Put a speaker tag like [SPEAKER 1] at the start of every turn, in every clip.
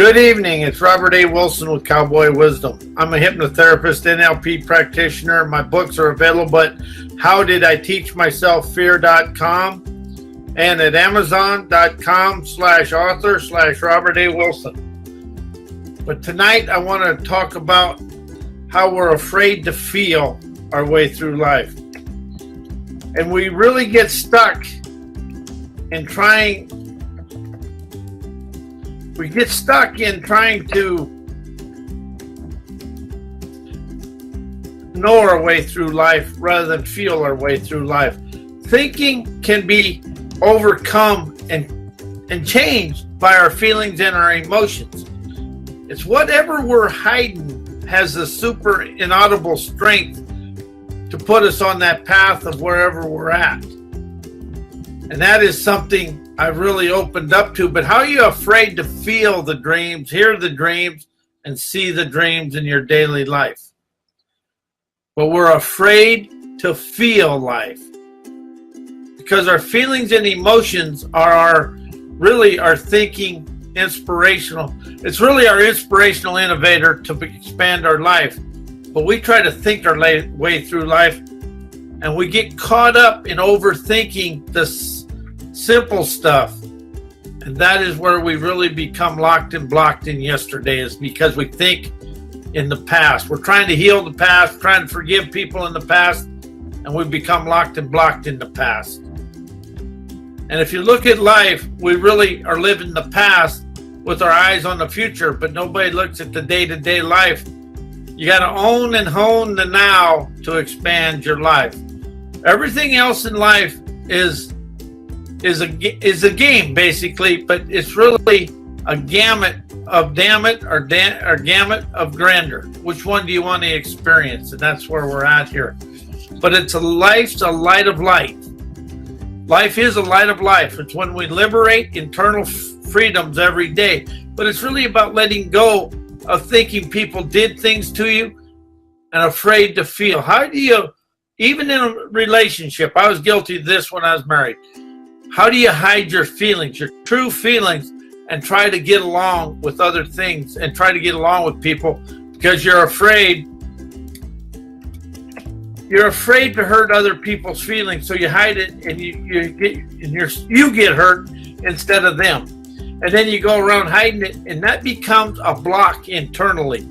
[SPEAKER 1] Good evening. It's Robert A. Wilson with Cowboy Wisdom. I'm a hypnotherapist, NLP practitioner. My books are available at howdiditeachmyselffear.com and at amazon.com/author/Robert A. Wilson. But tonight I want to talk about how we're afraid to feel our way through life. And we really get stuck in trying to know our way through life rather than feel our way through life. Thinking can be overcome and changed by our feelings and our emotions. It's whatever we're hiding has the super inaudible strength to put us on that path of wherever we're at. And that is something I've really opened up to. But how are you afraid to feel the dreams, hear the dreams, and see the dreams in your daily life? But we're afraid to feel life because our feelings and emotions are really our thinking inspirational. It's really our inspirational innovator to expand our life. But we try to think our way through life, and we get caught up in overthinking this simple stuff. And that is where we really become locked and blocked in yesterday, is because we think in the past. We're trying to heal the past, trying to forgive people in the past, and we become locked and blocked in the past. And if you look at life, we really are living the past with our eyes on the future, but nobody looks at the day-to-day life. You got to own and hone the now to expand your life. Everything else in life is a game, basically, but it's really a gamut of gamut of grandeur. Which one do you want to experience? And that's where we're at here. But life's a light of light. Life is a light of life. It's when we liberate internal freedoms every day. But it's really about letting go of thinking people did things to you and afraid to feel. How do you, even in a relationship, I was guilty of this when I was married. How do you hide your feelings, your true feelings, and try to get along with other things and try to get along with people because you're afraid to hurt other people's feelings, so you hide it and you get hurt instead of them. And then you go around hiding it, and that becomes a block internally.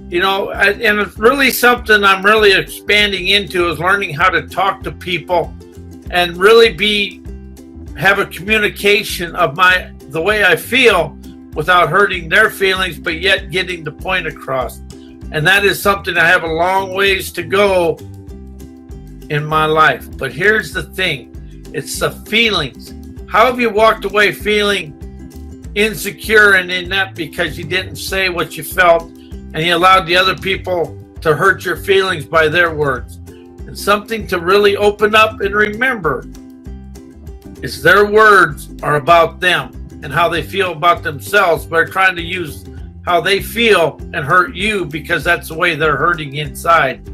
[SPEAKER 1] You know, and it's really something I'm really expanding into, is learning how to talk to people and really have a communication of the way I feel without hurting their feelings, but yet getting the point across. And that is something I have a long ways to go in my life. But here's the thing, it's the feelings. How have you walked away feeling insecure and inept because you didn't say what you felt and you allowed the other people to hurt your feelings by their words? And something to really open up and remember is their words are about them and how they feel about themselves. They're trying to use how they feel and hurt you because that's the way they're hurting inside.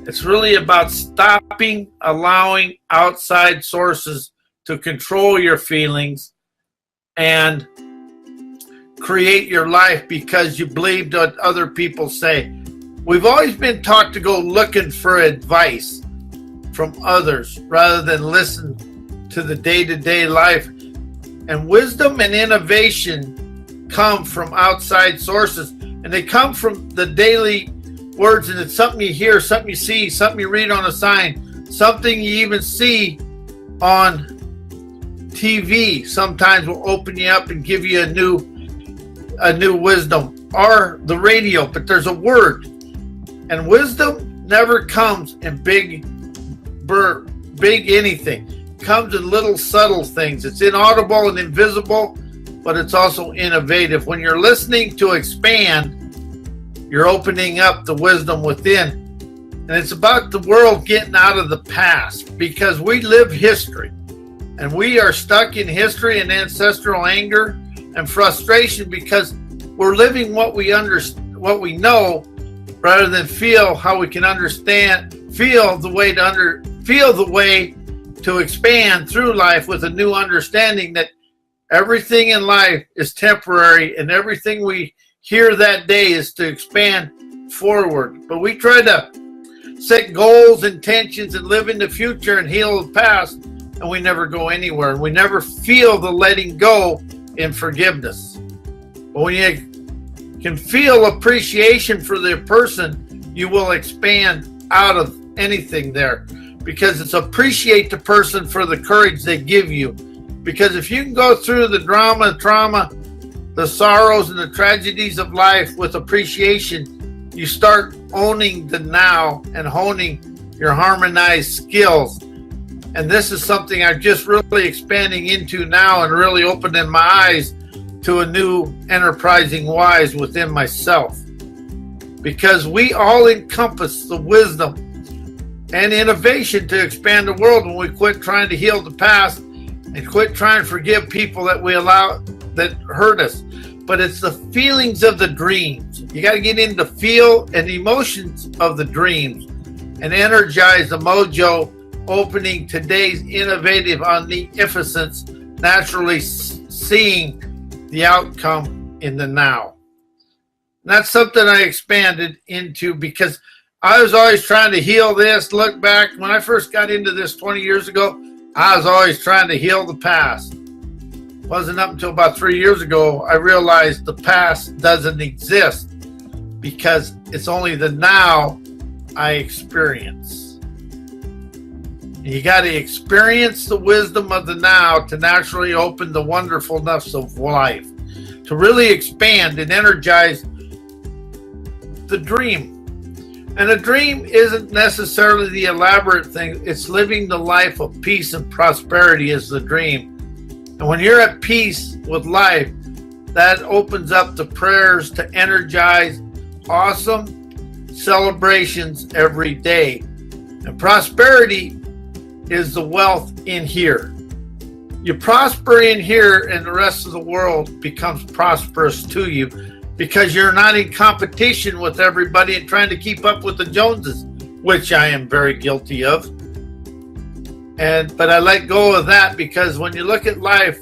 [SPEAKER 1] It's really about stopping allowing outside sources to control your feelings and create your life because you believed what other people say. We've always been taught to go looking for advice from others rather than listen to the day-to-day life. And wisdom and innovation come from outside sources, and they come from the daily words. And it's something you hear, something you see, something you read on a sign, something you even see on TV sometimes will open you up and give you a new wisdom, or the radio. But there's a word, and wisdom never comes in big anything. It comes in little subtle things. It's inaudible and invisible, but it's also innovative. When you're listening to expand, you're opening up the wisdom within. And it's about the world getting out of the past, because we live history. And we are stuck in history and ancestral anger and frustration because we're living what we know, rather than feel how we can understand, feel the way to expand through life with a new understanding that Everything in life is temporary, and everything we hear that day is to expand forward. But we try to set goals, intentions, and live in the future and heal the past, and we never go anywhere. And we never feel the letting go in forgiveness. But when you can feel appreciation for the person, you will expand out of anything there, because it's appreciate the person for the courage they give you. Because if you can go through the drama, trauma, the sorrows, and the tragedies of life with appreciation, you start owning the now and honing your harmonized skills. And this is something I'm just really expanding into now and really opening my eyes to a new enterprising wise within myself. Because we all encompass the wisdom and innovation to expand the world when we quit trying to heal the past and quit trying to forgive people that we allow that hurt us. But it's the feelings of the dreams. You got to get into feel and emotions of the dreams and energize the mojo, opening today's innovative omnificence, naturally seeing the outcome in the now. And that's something I expanded into because I was always trying to heal this. Look back, when I first got into this 20 years ago, I was always trying to heal the past. It wasn't up until about 3 years ago I realized the past doesn't exist, because it's only the now I experience. You got to experience the wisdom of the now to naturally open the wonderfulness of life, to really expand and energize the dream. And a dream isn't necessarily the elaborate thing. It's living the life of peace and prosperity is the dream. And when you're at peace with life, that opens up the prayers to energize awesome celebrations every day. And prosperity is the wealth in here. You prosper in here, and the rest of the world becomes prosperous to you, because you're not in competition with everybody and trying to keep up with the Joneses, which I am very guilty of. But I let go of that, because when you look at life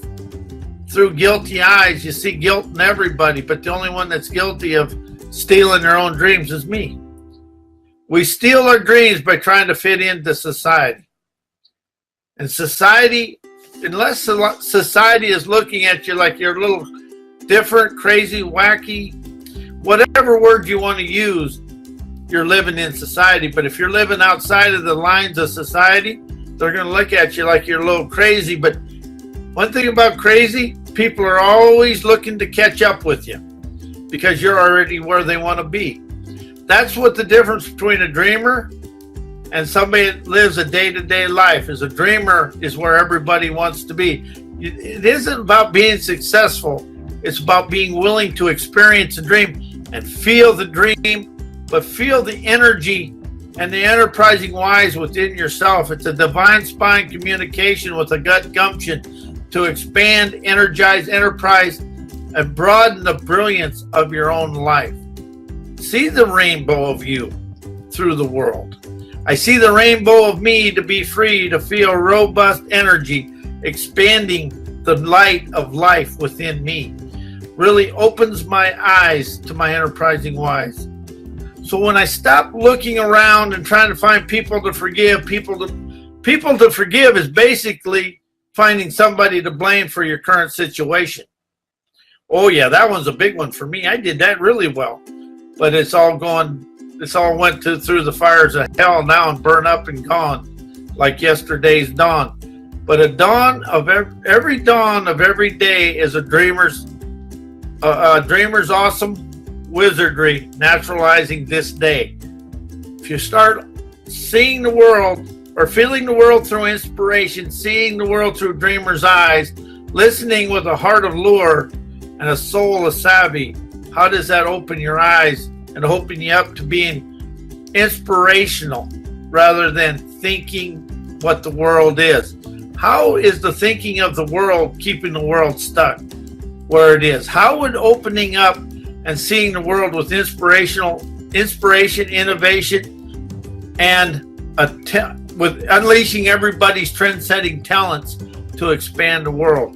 [SPEAKER 1] through guilty eyes, you see guilt in everybody, but the only one that's guilty of stealing their own dreams is me. We steal our dreams by trying to fit into society. And society, unless society is looking at you like you're a little different, crazy, wacky, whatever word you want to use, you're living in society. But if you're living outside of the lines of society, they're going to look at you like you're a little crazy. But one thing about crazy, people are always looking to catch up with you, because you're already where they want to be. That's what the difference between a dreamer and somebody that lives a day-to-day life is. A dreamer is where everybody wants to be. It isn't about being successful. It's about being willing to experience a dream and feel the dream, but feel the energy and the enterprising wise within yourself. It's a divine spine communication with a gut gumption to expand, energize, enterprise, and broaden the brilliance of your own life. See the rainbow of you through the world. I see the rainbow of me to be free, to feel robust energy, expanding the light of life within me. Really opens my eyes to my enterprising wise. So when I stop looking around and trying to find people to forgive, people to forgive is basically finding somebody to blame for your current situation. Oh yeah, that one's a big one for me. I did that really well, but it's all went through the fires of hell now and burned up and gone like yesterday's dawn. But a dawn of every dawn of every day is a dreamer's awesome wizardry naturalizing this day. If you start seeing the world or feeling the world through inspiration, seeing the world through dreamer's eyes, listening with a heart of lure and a soul of savvy, how does that open your eyes and open you up to being inspirational rather than thinking what the world is? How is the thinking of the world keeping the world stuck where it is? How would opening up and seeing the world with inspiration, innovation, and with unleashing everybody's trend-setting talents to expand the world?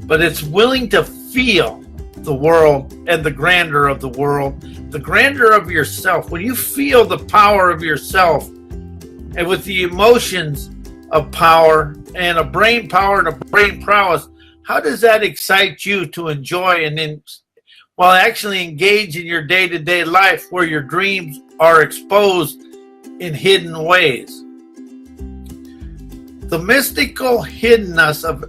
[SPEAKER 1] but it's willing to feel the world and the grandeur of the world, the grandeur of yourself. When you feel the power of yourself, and with the emotions of power and a brain power and a brain prowess, how does that excite you to enjoy and while actually engage in your day-to-day life where your dreams are exposed in hidden ways? The mystical hiddenness of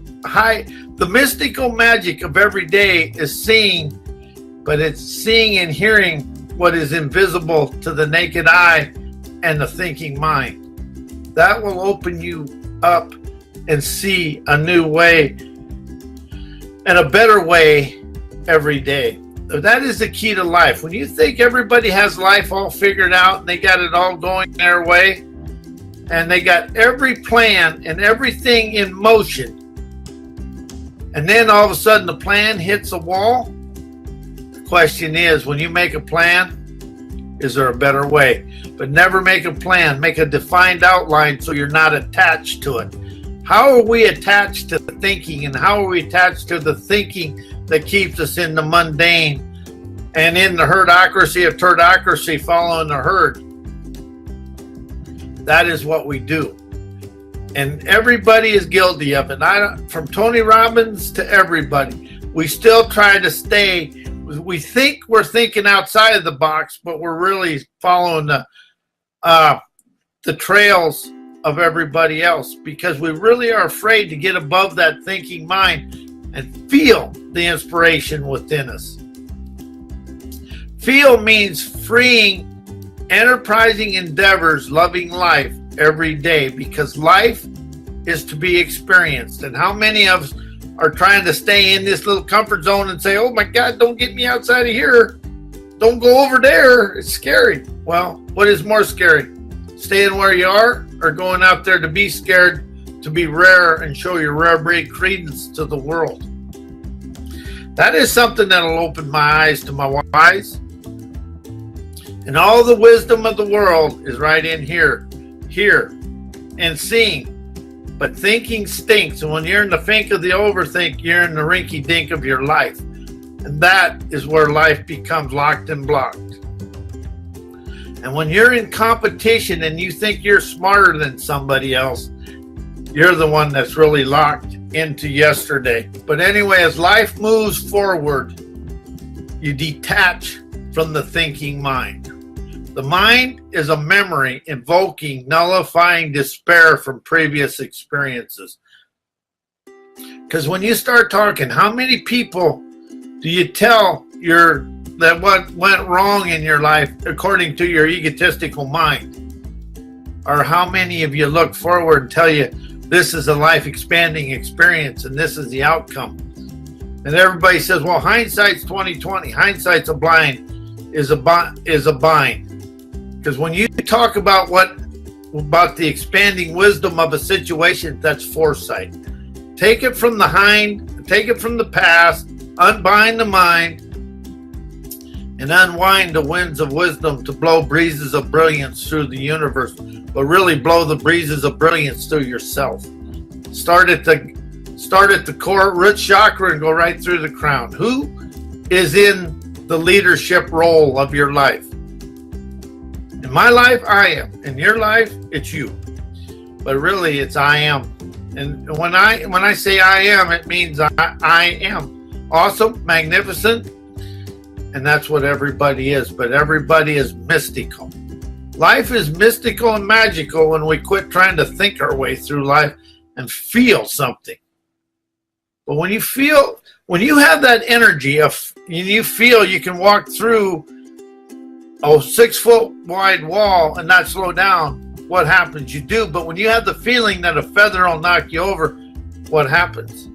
[SPEAKER 1] the mystical magic of every day is seeing, but it's seeing and hearing what is invisible to the naked eye and the thinking mind. That will open you up and see a new way and a better way every day. That is the key to life. When you think everybody has life all figured out and they got it all going their way and they got every plan and everything in motion, and then all of a sudden the plan hits a wall, the question is, when you make a plan, is there a better way? But never make a plan. Make a defined outline so you're not attached to it. How are we attached to the thinking, and how are we attached to the thinking that keeps us in the mundane and in the herdocracy of turdocracy, following the herd? That is what we do. And everybody is guilty of it. From Tony Robbins to everybody. We still try to stay. We think we're thinking outside of the box, but we're really following the trails of everybody else, because we really are afraid to get above that thinking mind and feel the inspiration within us. Feel means freeing, enterprising endeavors, loving life every day, because life is to be experienced. And how many of us are trying to stay in this little comfort zone and say, oh my God, don't get me outside of here. Don't go over there. It's scary. Well, what is more scary? Staying where you are, or going out there to be scared, to be rare and show your rare breed credence to the world? That is something that'll open my eyes to my whys. And all the wisdom of the world is right in here, and seeing. But thinking stinks. And when you're in the think of the overthink, you're in the rinky dink of your life. And that is where life becomes locked and blocked. And when you're in competition and you think you're smarter than somebody else, you're the one that's really locked into yesterday. But anyway, as life moves forward, you detach from the thinking mind. The mind is a memory invoking, nullifying despair from previous experiences. Because when you start talking, how many people do you tell that what went wrong in your life according to your egotistical mind? Or how many of you look forward and tell you this is a life expanding experience and this is the outcome? And everybody says, well, hindsight's 20/20. Hindsight's is a bind. Because when you talk about the expanding wisdom of a situation, that's foresight. Take it from the past, unbind the mind, and unwind the winds of wisdom to blow breezes of brilliance through the universe, but really blow the breezes of brilliance through yourself. Start at the core root chakra and go right through the crown. Who is in the leadership role of your life? In my life, I am. In your life, it's you. But really, it's I am. And when I say I am, it means I am awesome, magnificent, and that's what everybody is. But everybody is mystical. Life is mystical and magical when we quit trying to think our way through life and feel something. But when you have that energy of, you feel you can walk through a 6-foot wide wall and not slow down, what happens? You do. But when you have the feeling that a feather will knock you over, what happens?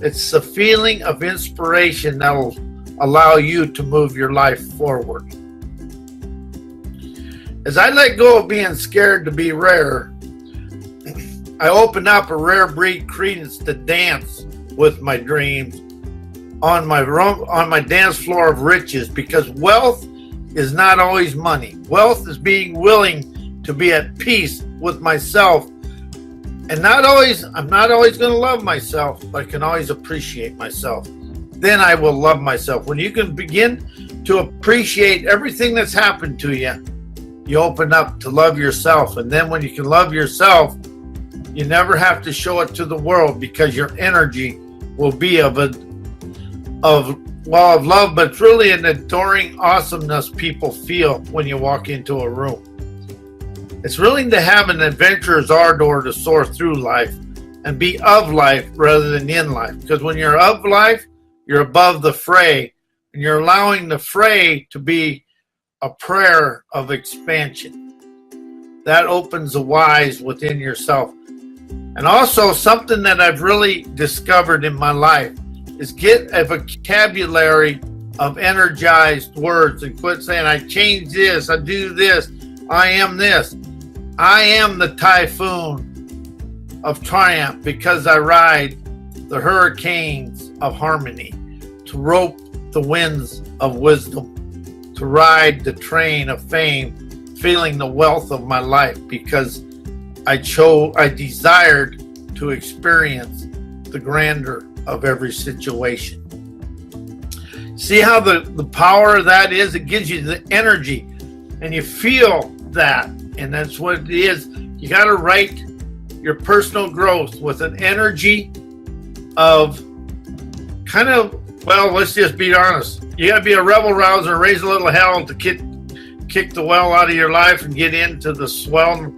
[SPEAKER 1] It's the feeling of inspiration that will allow you to move your life forward. As I let go of being scared to be rare, I open up a rare breed credence to dance with my dreams on my dance floor of riches, because wealth is not always money. Wealth is being willing to be at peace with myself And I'm not always going to love myself, but I can always appreciate myself. Then I will love myself. When you can begin to appreciate everything that's happened to you, you open up to love yourself. And then when you can love yourself, you never have to show it to the world, because your energy will be of love, but it's really an adoring awesomeness people feel when you walk into a room. It's willing to have an adventurer's ardor to soar through life and be of life rather than in life. Because when you're of life, you're above the fray, and you're allowing the fray to be a prayer of expansion. That opens the wise within yourself. And also, something that I've really discovered in my life is get a vocabulary of energized words and quit saying, I change this, I do this, I am this. I am the typhoon of triumph because I ride the hurricanes of harmony, to rope the winds of wisdom, to ride the train of fame, feeling the wealth of my life because I desired to experience the grandeur of every situation. See how the power of that is? It gives you the energy, and you feel that. And that's what it is. You got to write your personal growth with an energy of kind of, well, let's just be honest. You got to be a rebel rouser and raise a little hell to kick the well out of your life and get into the swell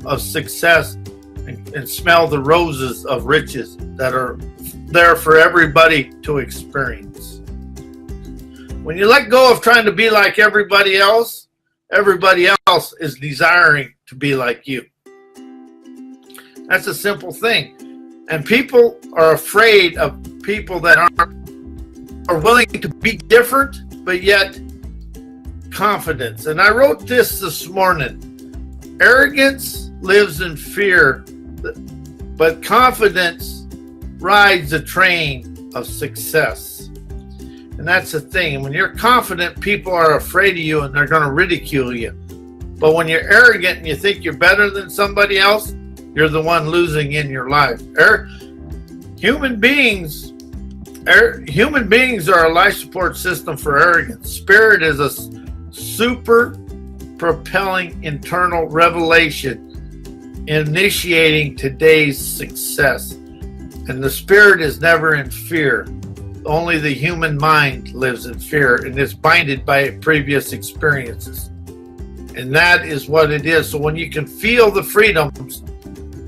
[SPEAKER 1] of success and smell the roses of riches that are there for everybody to experience. When you let go of trying to be like everybody else is desiring to be like you. That's a simple thing. And people are afraid of people that are willing to be different, but yet confidence. And I wrote this morning. Arrogance lives in fear, but confidence rides the train of success. And that's the thing. When you're confident, people are afraid of you and they're going to ridicule you. But when you're arrogant and you think you're better than somebody else, you're the one losing in your life. Human beings are a life support system for arrogance. Spirit is a super propelling internal revelation initiating today's success. And the spirit is never in fear. Only the human mind lives in fear and is binded by previous experiences. And that is what it is. So when you can feel the freedoms,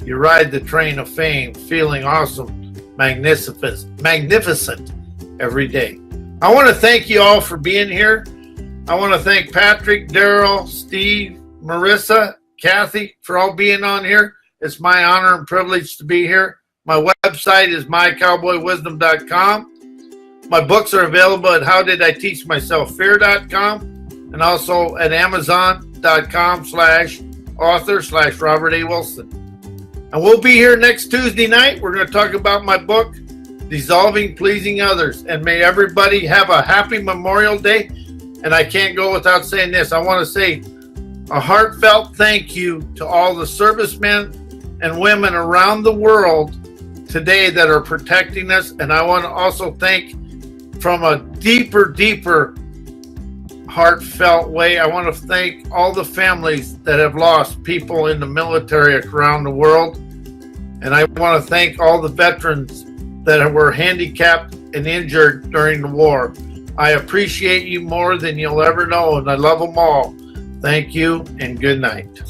[SPEAKER 1] you ride the train of fame, feeling awesome, magnificent every day. I want to thank you all for being here. I want to thank Patrick, Daryl, Steve, Marissa, Kathy for all being on here. It's my honor and privilege to be here. My website is mycowboywisdom.com. My books are available at howdiditeachmyselffear.com and also at amazon.com/author/Robert A. Wilson. And we'll be here next Tuesday night. We're going to talk about my book, Dissolving Pleasing Others. And may everybody have a happy Memorial Day. And I can't go without saying this. I want to say a heartfelt thank you to all the servicemen and women around the world today that are protecting us. And I want to also thank from a deeper heartfelt way, I want to thank all the families that have lost people in the military around the world. And I want to thank all the veterans that were handicapped and injured during the war. I appreciate you more than you'll ever know, and I love them all. Thank you, and good night.